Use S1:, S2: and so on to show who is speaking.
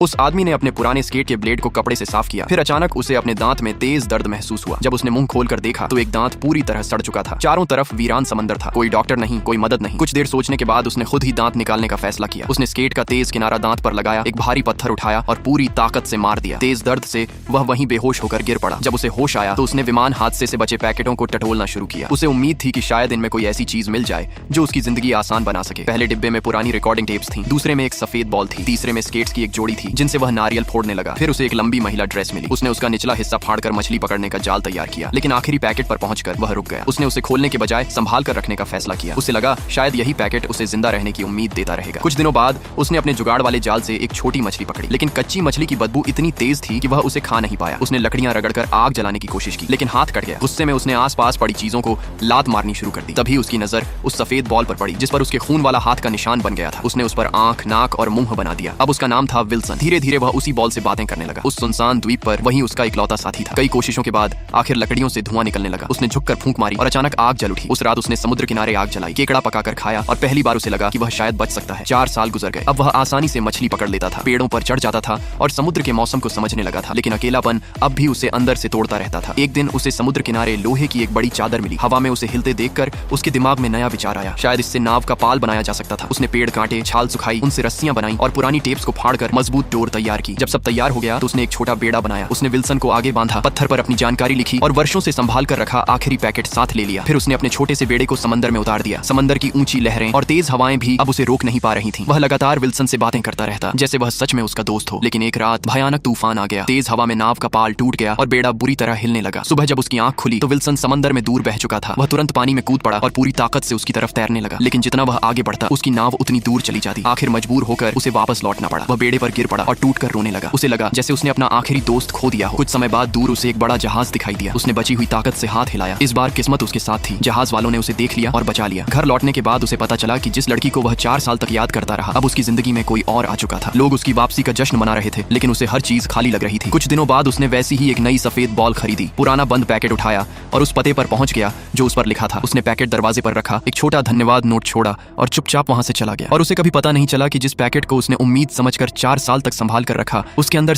S1: उस आदमी ने अपने पुराने स्केट के ब्लेड को कपड़े से साफ किया। फिर अचानक उसे अपने दांत में तेज दर्द महसूस हुआ। जब उसने मुंह खोलकर देखा तो एक दांत पूरी तरह सड़ चुका था। चारों तरफ वीरान समंदर था। कोई डॉक्टर नहीं, कोई मदद नहीं। कुछ देर सोचने के बाद उसने खुद ही दांत निकालने का फैसला किया। उसने स्केट का तेज किनारा दांत पर लगाया, एक भारी पत्थर उठाया और पूरी ताकत से मार दिया। तेज दर्द से वह वहीं बेहोश होकर गिर पड़ा। जब उसे होश आया तो उसने विमान हादसे से बचे पैकेटों को टटोलना शुरू किया। उसे उम्मीद थी कि शायद इनमें कोई ऐसी चीज मिल जाए जो उसकी जिंदगी आसान बना सके। पहले डिब्बे में पुरानी रिकॉर्डिंग टेप्स थी, दूसरे में एक सफेद बॉल थी, तीसरे में स्केट्स की एक जोड़ी थी जिनसे वह नारियल फोड़ने लगा। फिर उसे एक लंबी महिला ड्रेस मिली। उसने उसका निचला हिस्सा फाड़कर मछली पकड़ने का जाल तैयार किया, लेकिन आखिरी पैकेट पर पहुंचकर वह रुक गया। उसने उसे खोलने के बजाय संभाल कर रखने का फैसला किया। उसे लगा शायद यही पैकेट उसे जिंदा रहने की उम्मीद देता रहेगा। कुछ दिनों बाद उसने अपने जुगाड़ वाले जाल से एक छोटी मछली पकड़ी, लेकिन कच्ची मछली की बदबू इतनी तेज थी कि वह उसे खा नहीं पाया। उसने लकड़ियां रगड़कर आग जलाने की कोशिश की, लेकिन हाथ कट गया। गुस्से में उसने आसपास पड़ी चीजों को लात मारनी शुरू कर दी। तभी उसकी नजर उस सफेद बॉल पर पड़ी जिस पर उसके खून वाला हाथ का निशान बन गया था। उसने उस पर आंख, नाक और मुंह बना दिया। अब उसका नाम था विल्सन। धीरे धीरे वह उसी बॉल से बातें करने लगा। उस सुनसान द्वीप पर वही उसका इकलौता साथी था। कई कोशिशों के बाद आखिर लकड़ियों से धुआं निकलने लगा। उसने झुककर फूंक मारी और अचानक आग जल उठी। उस रात उसने समुद्र किनारे आग जलाई, केकड़ा पकाकर खाया और पहली बार उसे लगा कि वह शायद बच सकता है। 4 साल गुजर गए। अब वह आसानी से मछली पकड़ लेता था, पेड़ों पर चढ़ जाता था और समुद्र के मौसम को समझने लगा था। लेकिन अकेलापन अब भी उसे अंदर से तोड़ता रहता था। एक दिन उसे समुद्र किनारे लोहे की एक बड़ी चादर मिली। हवा में उसे हिलते देखकर उसके दिमाग में नया विचार आया। शायद इससे नाव का पाल बनाया जा सकता था। उसने पेड़ काटे, छाल सुखाई, उनसे रस्सियां बनाई और पुरानी टेप्स को फाड़कर मजबूत डोर तैयार की। जब सब तैयार हो गया तो उसने एक छोटा बेड़ा बनाया। उसने विल्सन को आगे बांधा, पत्थर पर अपनी जानकारी लिखी और वर्षों से संभाल कर रखा आखिरी पैकेट साथ ले लिया। फिर उसने अपने छोटे से बेड़े को समंदर में उतार दिया। समंदर की ऊंची लहरें और तेज हवाएं भी अब उसे रोक नहीं पा रही थीं। वह लगातार विल्सन से बातें करता रहता जैसे वह सच में उसका दोस्त हो। लेकिन एक रात भयानक तूफान आ गया। तेज हवा में नाव का पाल टूट गया और बेड़ा बुरी तरह हिलने लगा। सुबह जब उसकी आंख खुली तो विल्सन समंदर में दूर बह चुका था। वह तुरंत पानी में कूद पड़ा और पूरी ताकत से उसकी तरफ तैरने लगा। लेकिन जितना वह आगे बढ़ता उसकी नाव उतनी दूर चली जाती। आखिर मजबूर होकर उसे वापस लौटना पड़ा। वह बेड़े पर गिर पड़ा और टूट कर रोने लगा। उसे लगा जैसे उसने अपना आखिरी दोस्त खो दिया हो। कुछ समय बाद दूर उसे एक बड़ा जहाज दिखाई दिया। उसने बची हुई ताकत से हाथ हिलाया। इस बार किस्मत उसके साथ थी। जहाज वालों ने उसे देख लिया और बचा लिया। घर लौटने के बाद उसे पता चला कि जिस लड़की को वह 4 साल तक याद करता रहा अब उसकी जिंदगी में कोई और आ चुका था। लोग उसकी वापसी का जश्न मना रहे थे, लेकिन उसे हर चीज खाली लग रही थी। कुछ दिनों बाद उसने वैसी ही एक नई सफेद बॉल खरीदी, पुराना बंद पैकेट उठाया और उस पते पर पहुंच गया जो उस पर लिखा था। उसने पैकेट दरवाजे पर रखा, एक छोटा धन्यवाद नोट छोड़ा और चुपचाप वहां से चला गया। और उसे कभी पता नहीं चला कि जिस पैकेट को उसने उम्मीद समझकर 4 साल तक संभाल कर रखा उसके अंदर